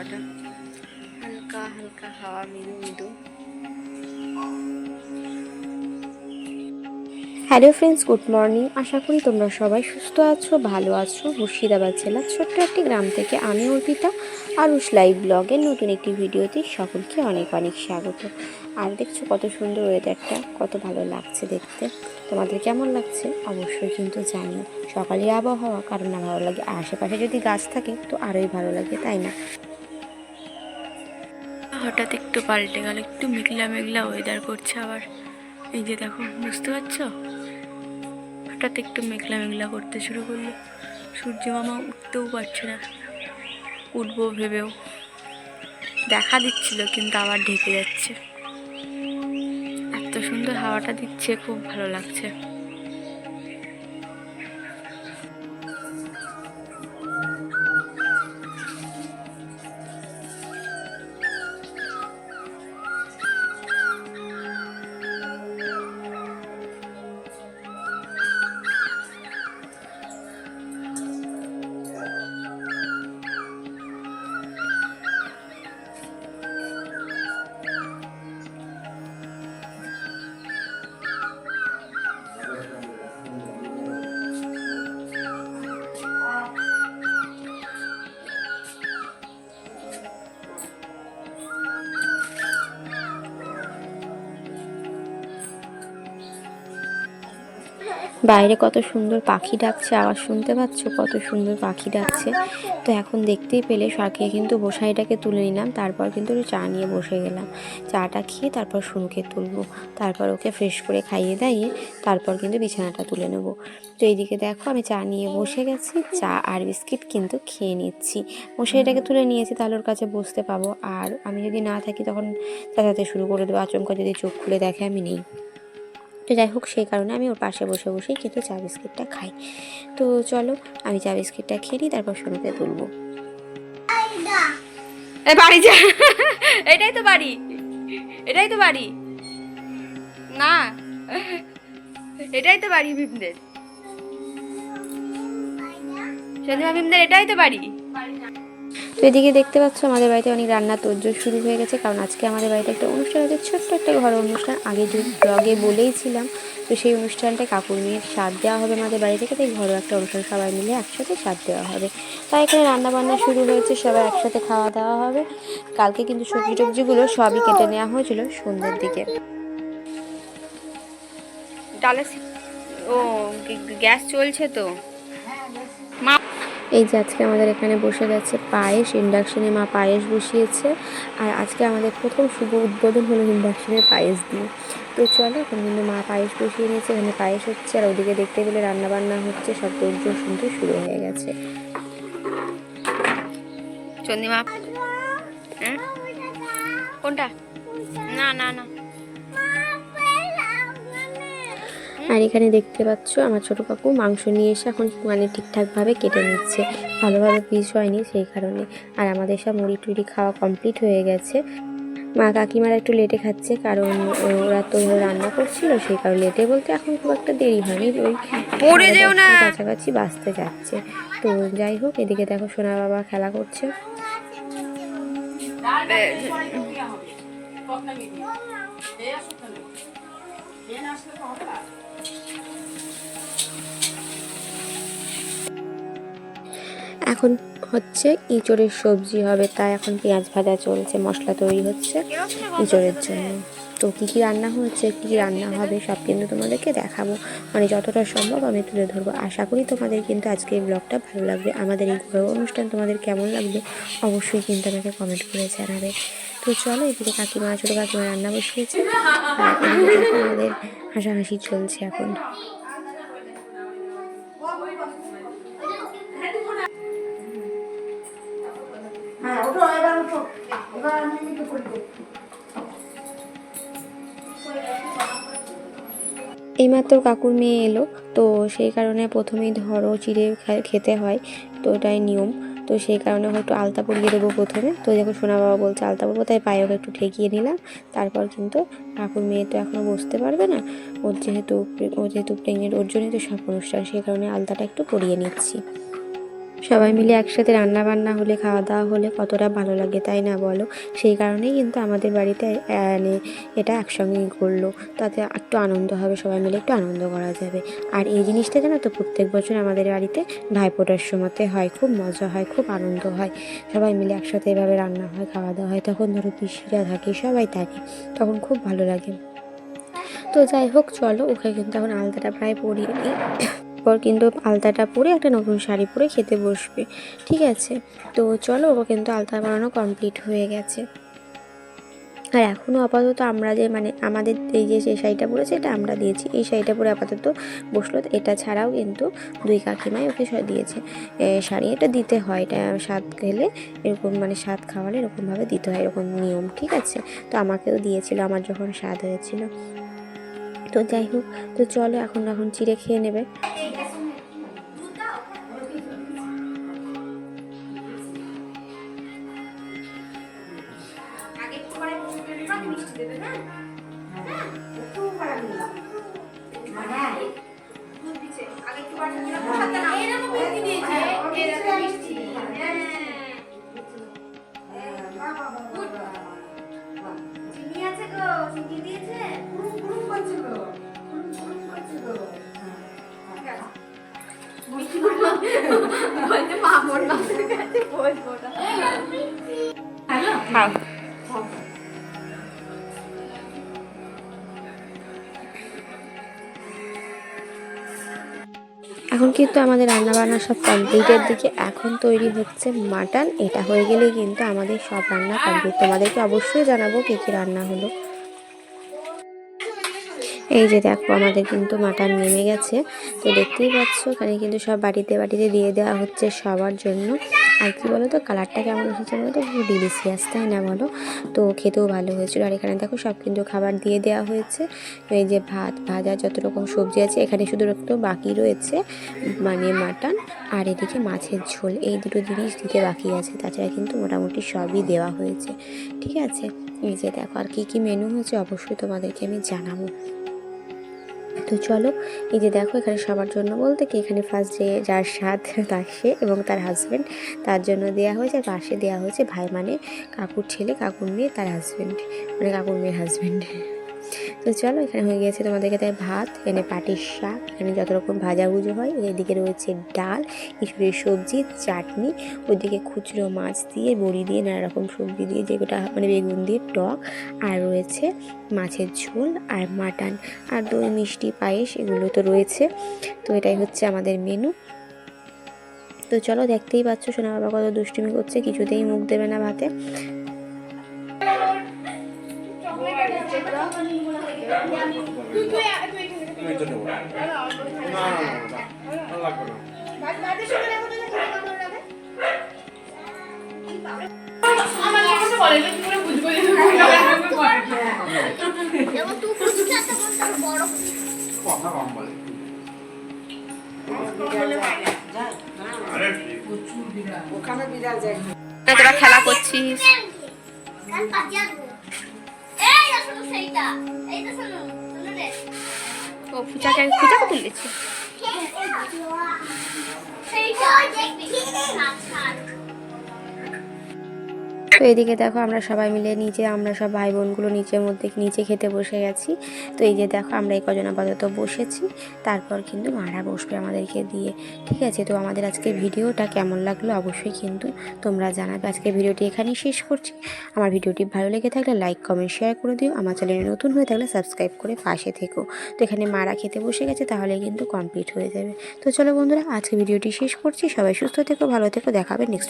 হাওয়াটা, হালকা হালকা হাওয়া, মৃদু মৃদু। Hello friends, good morning. আশা করি তোমরা সবাই সুস্থ আছো, ভালো আছো। মুর্শিদাবাদ জেলার ছোট্ট একটি গ্রাম থেকে আমি অর্পিতা আরুষ লাইভ ব্লগের নতুন একটি ভিডিওতে সকলকে অনেক অনেক স্বাগত। আর দেখছো কত সুন্দর ওয়েদারটা, কত ভালো লাগছে দেখতে। তোমাদের কেমন লাগছে অবশ্যই কিন্তু জানিও। সকালে আবহাওয়া কারণ না ভালো লাগে, আশেপাশে যদি গাছ থাকে তো আরোই ভালো লাগে, তাই না? হঠাৎ একটু পাল্টে গেল, একটু মেঘলা মেঘলা ওয়েদার করছে আবার। এই যে দেখো, বুঝতে পারছো, হঠাৎ একটু মেঘলা মেঘলা করতে শুরু করলো। সূর্য মামা উঠতেও পারছে না, উঠবো ভেবেও দেখা দিচ্ছিল কিন্তু আবার ঢেকে যাচ্ছে। এত সুন্দর হাওয়াটা দিচ্ছে, খুব ভালো লাগছে। বাইরে কত সুন্দর পাখি ডাকছে, আওয়াজ শুনতে পাচ্ছ? কত সুন্দর পাখি ডাকছে। তো এখন দেখতেই পেলে শাকে কিন্তু বসাইটাকে তুলে নিলাম, তারপর কিন্তু চা নিয়ে বসে গেলাম। চাটা খেয়ে তারপর শুনুকে তুলবো, তারপর ওকে ফ্রেশ করে খাইয়ে দাইয়ে তারপর কিন্তু বিছানাটা তুলে নেব। তো এইদিকে দেখো আমি চা নিয়ে বসে গেছি, চা আর বিস্কিট কিন্তু খেয়ে নিচ্ছি। মশাইটাকে তুলে নিয়েছি, তাহলে ওর কাছে বসতে পাবো। আর আমি যদি না থাকি তখন চেঁচাতে শুরু করে দেবো, আচমকা যদি চোখ খুলে দেখে আমি নেই। তো যাই হোক, সেই কারণে আমি ওর পাশে বসে বসেই কিন্তু চা বিস্কিটটা খাই। তো চলো আমি চা বিস্কিটটা খেয়ে নিই, তারপর শুনুকে তুলবো। বাড়ি যা, এটাই তো বাড়ি, এটাই তো বাড়ি না, এটাই তো বাড়ি ভীমদের, সন্ধ্যা ভীমদের এটাই তো বাড়ি। তো এদিকে দেখতে পাচ্ছ আমাদের বাড়িতে অনেক রান্না তোড়জোড় শুরু হয়ে গেছে, কারণ আজকে আমাদের বাড়িতে একটা অনুষ্ঠান আছে, ছোট্ট একটা ঘর অনুষ্ঠান। আগে যে ব্লগে বলেইছিলাম, তো সেই অনুষ্ঠানটায় কাকুর মেয়ের স্বাদ দেওয়া হবে আমাদের বাড়ি থেকে। তাই ঘরোয়া একটা অনুষ্ঠান, সবাই মিলে একসাথে স্বাদ দেওয়া হবে। তাই এখানে রান্নাবান্না শুরু হয়েছে, সবাই একসাথে খাওয়া দাওয়া হবে। কালকে কিন্তু সবজি টবজিগুলো সবই কেটে নেওয়া হয়েছিল সন্ধ্যের দিকে। ডালে ও গ্যাস চলছে তো মা। এই যে আজকে আমাদের এখানে বসে গেছে পায়েস, ইন্ডাকশনে মা পায়েস বসিয়েছে। আর আজকে আমাদের প্রথম শুভ উদ্বোধন হলো ইন্ডাকশনের পায়েস দিয়ে। তো চলো, এখন কিন্তু মা পায়েস বসিয়ে নিয়েছে, এখানে পায়েস হচ্ছে, আর ওদিকে দেখতে গেলে রান্নাবান্না হচ্ছে, সব তোড়জোড় শুনতে শুরু হয়ে গেছে। চন্দিমা, কোনটা? না না না। আর এখানে দেখতে পাচ্ছ আমার ছোটো কাকু মাংস নিয়ে এসে এখন মানে ঠিকঠাকভাবে কেটে নিচ্ছে, ভালোভাবে পিস হয়নি সেই কারণে। আর আমাদের সব মুড়ি টুড়ি খাওয়া কমপ্লিট হয়ে গেছে। মা কাকিমারা একটু লেটে খাচ্ছে, কারণ ওরা তো রান্না করছিল, সেই কারণে লেটে বলতে এখন খুব একটা দেরি হয়নি, ওই 10টার কাছাকাছি বাজতে যাচ্ছে। তো যাই হোক, এদিকে দেখো সোনা বাবা খেলা করছে। এখন হচ্ছে ইঁচড়ের সবজি হবে, তাই এখন পেঁয়াজ ভাজা চলছে, মশলা তৈরি হচ্ছে ইঁচড়ের জন্য। তো কী কী রান্না হচ্ছে, কী কী রান্না হবে সব কিন্তু তোমাদেরকে দেখাবো, মানে যতটা সম্ভব আমি তুলে ধরবো। আশা করি তোমাদের কিন্তু আজকে এই ব্লগটা ভালো লাগবে। আমাদের এই ঘরোয়া অনুষ্ঠান তোমাদের কেমন লাগবে অবশ্যই কিন্তু আমাকে কমেন্ট করে জানাবে। তো চলো, এদিকে কাকিমা, ছোটো কাকিমা রান্না বসিয়েছে, আর এদিকে আমাদের হাসাহাসি চলছে এখন। এইমাত্র কাকুর মেয়ে এলো, তো সেই কারণে প্রথমেই ধরো চিড়ে খেতে হয়, তো এটাই নিয়ম। তো সেই কারণে হয়তো আলতা পরিয়ে দেবো প্রথমে। তো দেখো সোনা বাবা বলছে আলতা পরবো, তাই পায়ে ওকে একটু ঠেকিয়ে নিলাম। তারপর কিন্তু কাকুর মেয়ে তো এখনও বসতে পারবে না, ও যেহেতু প্রেগনেন্ট, ওর জন্যই তো সব অনুষ্ঠান, সেই কারণে আলতাটা একটু পরিয়ে নিচ্ছি। সবাই মিলে একসাথে রান্না বান্না হলে, খাওয়া দাওয়া হলে কতটা ভালো লাগে, তাই না বলো? সেই কারণেই কিন্তু আমাদের বাড়িতে মানে এটা একসঙ্গেই করলো, তাতে একটু আনন্দ হবে, সবাই মিলে একটু আনন্দ করা যাবে। আর এই জিনিসটা জানো তো প্রত্যেক বছর আমাদের বাড়িতে ভাইফোঁটার সময়তে হয়, খুব মজা হয়, খুব আনন্দ হয়, সবাই মিলে একসাথে এভাবে রান্না হয়, খাওয়া দাওয়া হয়। তখন ধরো পিসিরা থাকে, সবাই থাকে, তখন খুব ভালো লাগে। তো যাই হোক, চলো ওকে কিন্তু এখন আলতাটা প্রায় পরিয়ে নিই, পর কিন্তু আলতাটা পরে একটা নতুন শাড়ি পরে খেতে বসবে, ঠিক আছে? তো চলো, ও কিন্তু আলতা পরানো কমপ্লিট হয়ে গেছে। আর এখনও আপাতত আমরা যে মানে আমাদের এই যে শাড়িটা পরেছে এটা আমরা দিয়েছি, এই শাড়িটা পরে আপাতত বসলো। এটা ছাড়াও কিন্তু দুই কাকিমাই ওকে দিয়েছে শাড়ি, এটা দিতে হয়, এটা স্বাদ খেলে এরকম মানে স্বাদ খাওয়ালে এরকমভাবে দিতে হয়, এরকম নিয়ম, ঠিক আছে? তো আমাকেও দিয়েছিল আমার যখন স্বাদ হয়েছিল। তো যাই হোক, তো চলো এখন চিড়ে খেয়ে নেবে। এখন কিন্তু আমাদের রান্নাবান্না সব কমপ্লিটের দিকে, এখন তৈরি হচ্ছে মাটন। এটা হয়ে গেলে কিন্তু আমাদের সব রান্না কমপ্লিট। তোমাদেরকে অবশ্যই জানাবো কী কী রান্না হলো। এই যে দেখো আমাদের কিন্তু মাটন নেমে গেছে, তো দেখতেই পাচ্ছ এখানে কিন্তু সব বাটিতে বাটিতে দিয়ে দেওয়া হচ্ছে সবার জন্য। আর কি বলো তো, কালারটা কেমন এসেছে বলো তো, খুব ডিলিশিয়াস, তাই না বলো? তো খেতেও ভালো হয়েছিল। আর এখানে দেখো সব কিন্তু খাবার দিয়ে দেওয়া হয়েছে। এই যে ভাত ভাজা যত রকম সবজি আছে, এখানে শুধু একটু বাকি রয়েছে মানে মাটন, আর এদিকে মাছের ঝোল, এই দুটো জিনিস দিতে বাকি আছে। তাছাড়া কিন্তু মোটামুটি সবই দেওয়া হয়েছে, ঠিক আছে? এই যে দেখো আর কী কী মেনু হয়েছে অবশ্যই তোমাদেরকে আমি জানাবো। তো চলো, এই যে দেখো এখানে সবার জন্য বলতে কি, এখানে ফার্স্ট যে যার স্বাদ তার সে এবং তার হাজব্যান্ড, তার জন্য দেওয়া হয়েছে। আর পাশে দেওয়া হয়েছে ভাই মানে কাকুর ছেলে, কাকুর মেয়ে, তার হাজব্যান্ড, মানে কাকুর মেয়ের হাজব্যান্ড। তো চলো, এখানে হয়ে গেছে তোমাদেরকে তাই ভাত, এখানে পাটির শাক, এখানে যত রকম ভাজাভুজো হয়, এদিকে রয়েছে ডাল, কিছুটা সবজি, চাটনি, ওইদিকে খুচরো মাছ দিয়ে, বড়ি দিয়ে, নানা রকম সবজি দিয়ে, যেটা মানে বেগুন দিয়ে টক, আর রয়েছে মাছের ঝোল আর মাটন, আর দই মিষ্টি পায়েস, এগুলো তো রয়েছে। তো এটাই হচ্ছে আমাদের মেনু। তো চলো, দেখতেই পাচ্ছ সোনা বাবা কত দুষ্টুমি করছে, কিছুতেই মুখ দেবে না ভাতে। তোরা খেলা করছিস, ও ফুচাকে তুলেছি। তো এদিকে দেখো আমরা সবাই মিলে নিচে, আমরা সব ভাই বোনগুলো নিচে খেতে বসে গেছি। তো এই যে দেখো আমরা এই কজন আপাতত বসেছি, তারপর কিন্তু মারা বসবে আমাদেরকে দিয়ে, ঠিক আছে? তো আমাদের আজকের ভিডিওটা কেমন লাগলো অবশ্যই কিন্তু তোমরা জানাবে। আজকের ভিডিওটি এখানেই শেষ করছি। আমার ভিডিওটি ভালো লেগে থাকলে লাইক কমেন্ট শেয়ার করে দিও, আমার চ্যানেলে নতুন হয়ে থাকলে সাবস্ক্রাইব করে পাশে থেকো। তো এখানে মারা খেতে বসে গেছে, তাহলে কিন্তু কমপ্লিট হয়ে যাবে। তো চলো বন্ধুরা, আজকে ভিডিওটি শেষ করছি। সবাই সুস্থ থেকো, ভালো থেকো, দেখা হবে নেক্সট